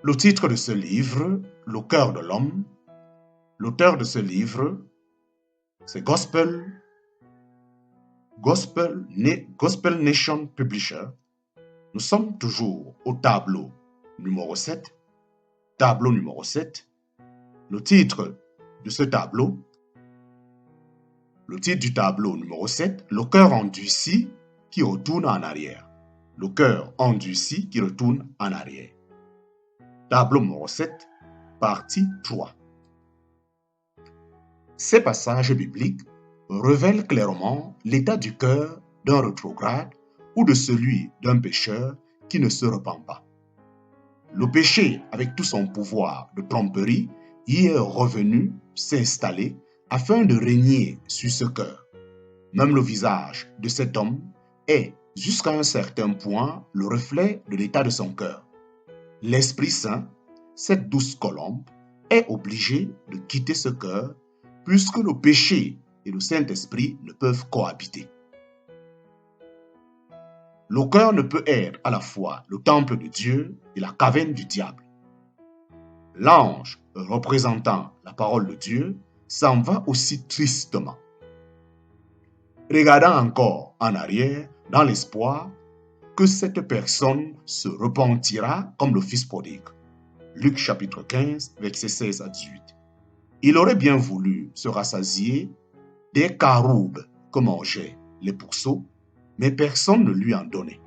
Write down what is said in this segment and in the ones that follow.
Le titre de ce livre, Le cœur de l'homme, l'auteur de ce livre, c'est Gospel Nation Publisher. Nous sommes toujours au tableau numéro 7. Tableau numéro 7. Le titre de ce tableau, le titre du tableau numéro 7, le cœur endurci qui retourne en arrière. Le cœur endurci qui retourne en arrière. Tableau numéro 7, partie 3. Ces passages bibliques révèlent clairement l'état du cœur d'un rétrograde ou de celui d'un pécheur qui ne se repent pas. Le péché, avec tout son pouvoir de tromperie, y est revenu s'installer afin de régner sur ce cœur. Même le visage de cet homme est, jusqu'à un certain point, le reflet de l'état de son cœur. L'Esprit Saint, cette douce colombe, est obligé de quitter ce cœur puisque le péché et le Saint-Esprit ne peuvent cohabiter. Le cœur ne peut être à la fois le temple de Dieu et la caverne du diable. L'ange représentant la parole de Dieu s'en va aussi tristement. Regardant encore en arrière dans l'espoir que cette personne se repentira comme le fils prodigue. Luc chapitre 15, versets 16 à 18. Il aurait bien voulu se rassasier des caroubes que mangeaient les pourceaux, mais personne ne lui en donnait.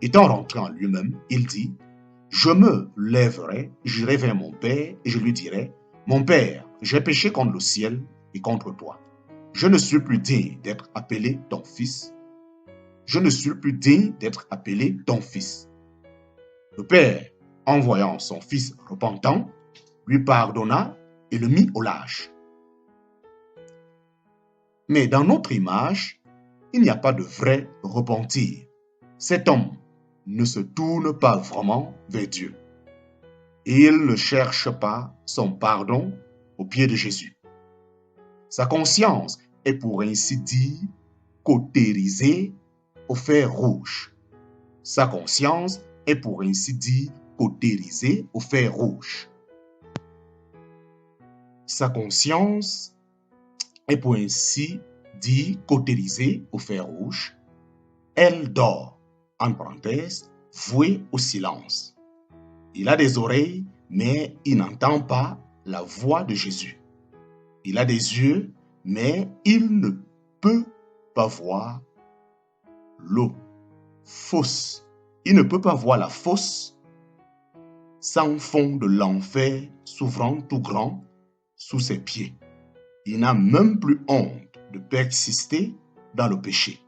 Étant rentré en lui-même, il dit, « Je me lèverai, j'irai vers mon père et je lui dirai, « Mon père, j'ai péché contre le ciel et contre toi. Je ne suis plus digne d'être appelé ton fils. Je ne suis plus digne d'être appelé ton fils. » Le père, en voyant son fils repentant, lui pardonna et le mit au large. Mais dans notre image, il n'y a pas de vrai repentir. Cet homme ne se tourne pas vraiment vers Dieu. Et il ne cherche pas son pardon aux pieds de Jésus. Sa conscience est pour ainsi dire cautérisée au fer rouge. Sa conscience est pour ainsi dire cautérisée au fer rouge. Sa conscience est pour ainsi dit cautérisée au fer rouge. Elle dort, en parenthèse, vouée au silence. Il a des oreilles, mais il n'entend pas la voix de Jésus. Il a des yeux, mais il ne peut pas voir l'eau fosse. Il ne peut pas voir la fosse sans fond de l'enfer s'ouvrant tout grand sous ses pieds. Il n'a même plus honte de persister dans le péché.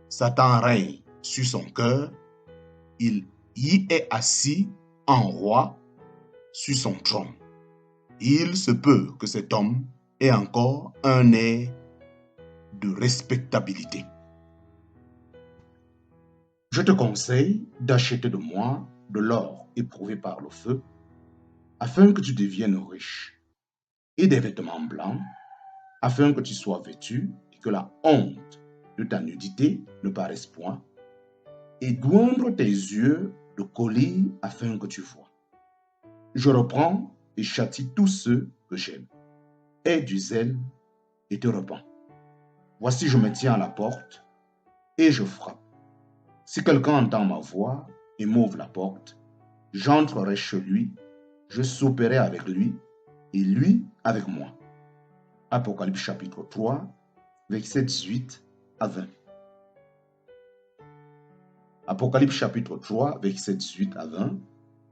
Satan règne sur son cœur. Il y est assis en roi sur son trône. Il se peut que cet homme ait encore un air de respectabilité. Je te conseille d'acheter de moi de l'or éprouvé par le feu, afin que tu deviennes riche, et des vêtements blancs, afin que tu sois vêtu et que la honte de ta nudité ne paraisse point, et d'oindre tes yeux de collyre afin que tu vois. Je reprends et châtie tous ceux que j'aime. Aie du zèle et te repens. Voici, je me tiens à la porte et je frappe. Si quelqu'un entend ma voix et m'ouvre la porte, j'entrerai chez lui, je souperai avec lui et lui avec moi. Apocalypse chapitre 3, versets 18 à 20. Apocalypse chapitre 3, versets 18 à 20.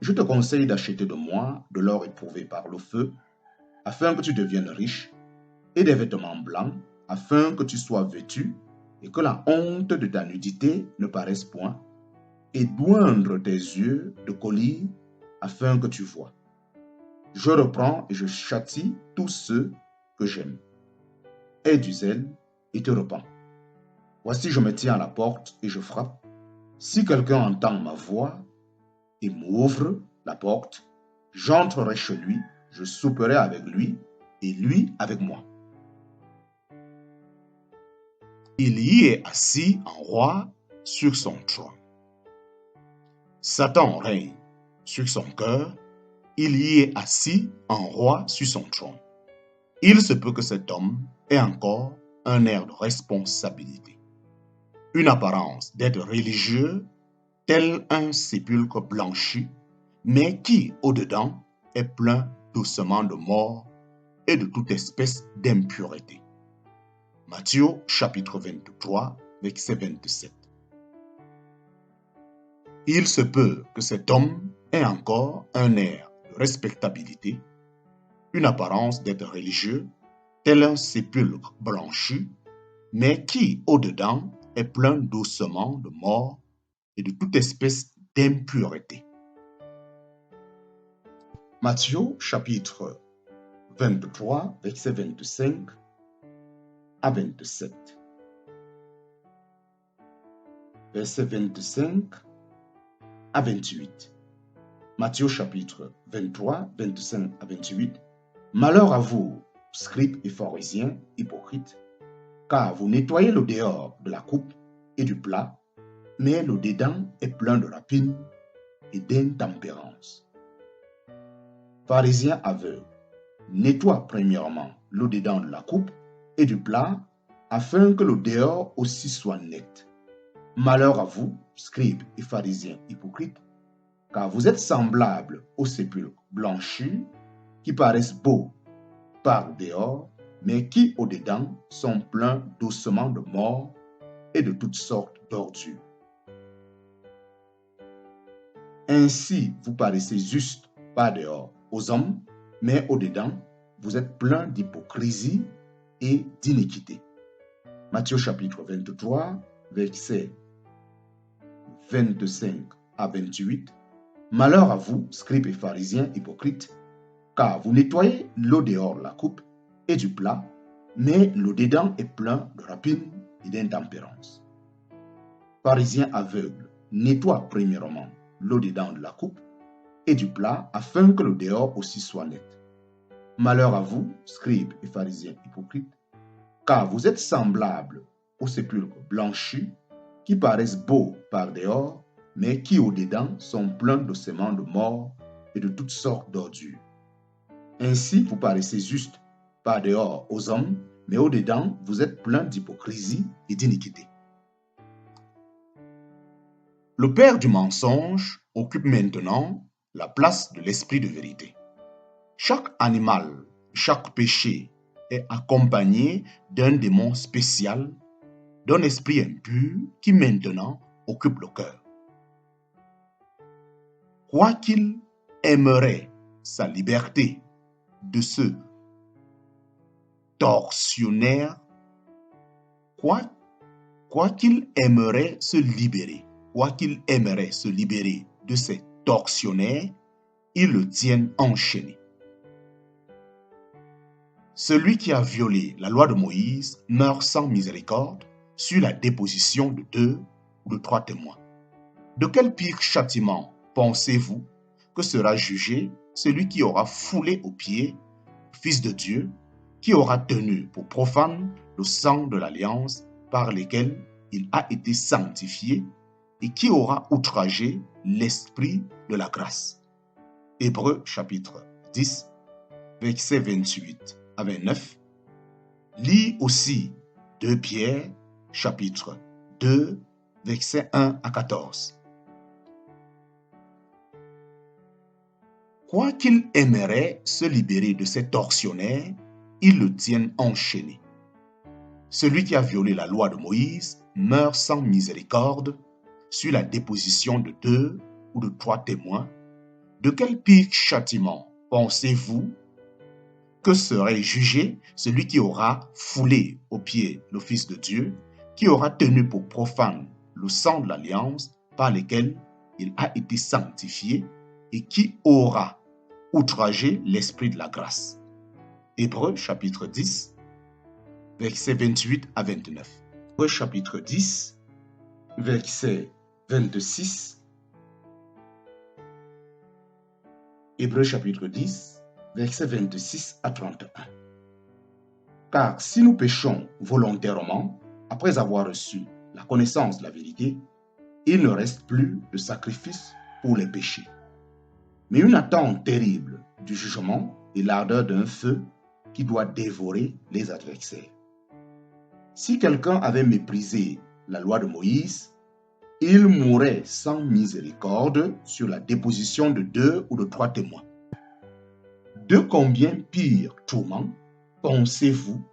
Je te conseille d'acheter de moi de l'or éprouvé par le feu, afin que tu deviennes riche, et des vêtements blancs, afin que tu sois vêtu, et que la honte de ta nudité ne paraisse point, et d'oindre tes yeux de collyre, afin que tu vois. Je reprends et je châtie tous ceux que j'aime. Aie du zèle et te repens. Voici, je me tiens à la porte et je frappe. Si quelqu'un entend ma voix et m'ouvre la porte, j'entrerai chez lui, je souperai avec lui et lui avec moi. Il y est assis en roi sur son trône. Satan règne sur son cœur il y est assis en roi sur son trône. Il se peut que cet homme ait encore un air de responsabilité, une apparence d'être religieux, tel un sépulcre blanchi, mais qui, au-dedans, est plein d'ossements de mort et de toute espèce d'impureté. Matthieu chapitre 23, verset 27. Il se peut que cet homme ait encore un air de respectabilité, une apparence d'être religieux, tel un sépulcre blanchi, mais qui, au-dedans, est plein d'ossements de mort et de toute espèce d'impureté. Matthieu chapitre 23, verset 25 à 27. Verset 25 à 28. Matthieu chapitre 23, 25 à 28. Malheur à vous, scribes et pharisiens hypocrites, car vous nettoyez le dehors de la coupe et du plat, mais le dedans est plein de rapine et d'intempérance. Pharisiens aveugles, nettoie premièrement le dedans de la coupe et du plat, afin que le dehors aussi soit net. Malheur à vous, scribes et pharisiens hypocrites, car vous êtes semblables aux sépulcres blanchis qui paraissent beaux par dehors, mais qui au-dedans sont pleins d'ossements de mort et de toutes sortes d'ordures. Ainsi, vous paraissez justes par dehors aux hommes, mais au-dedans, vous êtes pleins d'hypocrisie et d'iniquité. Matthieu chapitre 23, versets 25 à 28. Malheur à vous, scribes et pharisiens hypocrites, car vous nettoyez le dehors de la coupe et du plat, mais le dedans est plein de rapine et d'intempérance. Pharisiens aveugles, nettoie premièrement le dedans de la coupe et du plat, afin que le dehors aussi soit net. Malheur à vous, scribes et pharisiens hypocrites, car vous êtes semblables aux sépulcres blanchis qui paraissent beaux par dehors, mais qui au-dedans sont pleins d'ossements de mort et de toutes sortes d'ordures. Ainsi, vous paraissez justes par dehors aux hommes, mais au-dedans, vous êtes pleins d'hypocrisie et d'iniquité. Le père du mensonge occupe maintenant la place de l'esprit de vérité. Chaque animal, chaque péché est accompagné d'un démon spécial, d'un esprit impur qui maintenant occupe le cœur. Quoiqu'il aimerait sa liberté de ce tortionnaire, quoiqu'il aimerait se libérer de ces tortionnaires, ils le tiennent enchaîné. Celui qui a violé la loi de Moïse meurt sans miséricorde sur la déposition de 2 ou de 3 témoins. De quel pire châtiment pensez-vous que sera jugé celui qui aura foulé aux pieds le Fils de Dieu, qui aura tenu pour profane le sang de l'alliance par lequel il a été sanctifié et qui aura outragé l'esprit de la grâce? Hébreux chapitre 10, versets 28 à 29. Lis aussi 2 Pierre chapitre 2, versets 1 à 14. Quoiqu'il aimerait se libérer de ces tortionnaires, ils le tiennent enchaîné. Celui qui a violé la loi de Moïse meurt sans miséricorde sur la déposition de 2 ou de 3 témoins. De quel pire châtiment pensez-vous que serait jugé celui qui aura foulé aux pieds le Fils de Dieu, qui aura tenu pour profane le sang de l'alliance par lequel il a été sanctifié et qui aura outragé l'esprit de la grâce? Hébreux chapitre 10, versets 28 à 29. Hébreux chapitre 10, verset 26. Hébreux chapitre 10, versets 26 à 31. Car si nous péchons volontairement, après avoir reçu la connaissance de la vérité, il ne reste plus de sacrifice pour les péchés, mais une attente terrible du jugement et l'ardeur d'un feu qui doit dévorer les adversaires. Si quelqu'un avait méprisé la loi de Moïse, il mourrait sans miséricorde sur la déposition de 2 ou de 3 témoins. De combien pire tourment pensez-vous,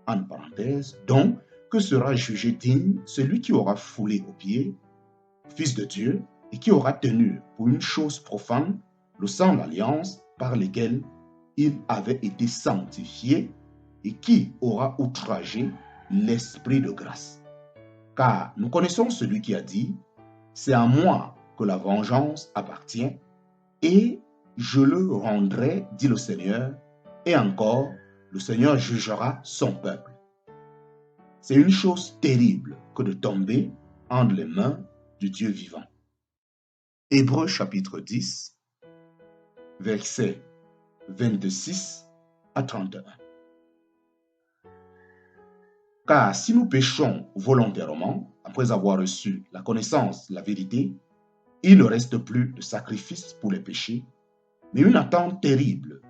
en parenthèse, donc, que sera jugé digne celui qui aura foulé aux pieds, Fils de Dieu, et qui aura tenu pour une chose profane le sang de l'alliance par lequel il avait été sanctifié et qui aura outragé l'Esprit de grâce. Car nous connaissons celui qui a dit, « C'est à moi que la vengeance appartient, et je le rendrai, dit le Seigneur, et encore, le Seigneur jugera son peuple. » C'est une chose terrible que de tomber entre les mains du Dieu vivant. Hébreux chapitre 10, versets 26 à 31. Car si nous péchons volontairement, après avoir reçu la connaissance de la vérité, il ne reste plus de sacrifice pour les péchés, mais une attente terrible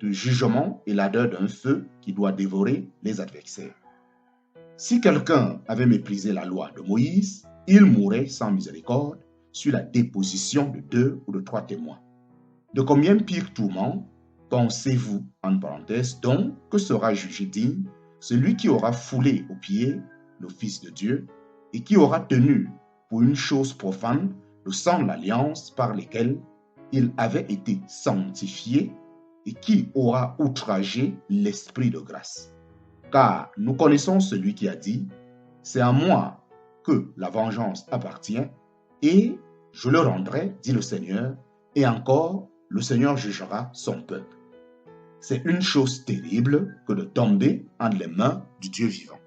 de jugement et l'ardeur d'un feu qui doit dévorer les adversaires. Si quelqu'un avait méprisé la loi de Moïse, il mourrait sans miséricorde sur la déposition de 2 ou de 3 témoins. De combien pire tourment pensez-vous, en parenthèse, donc, que sera jugé digne celui qui aura foulé aux pieds le Fils de Dieu et qui aura tenu pour une chose profane le sang de l'alliance par lequel il avait été sanctifié et qui aura outragé l'Esprit de grâce. Car nous connaissons celui qui a dit, « C'est à moi que la vengeance appartient, et je le rendrai, dit le Seigneur, et encore, le Seigneur jugera son peuple. » C'est une chose terrible que de tomber entre les mains du Dieu vivant.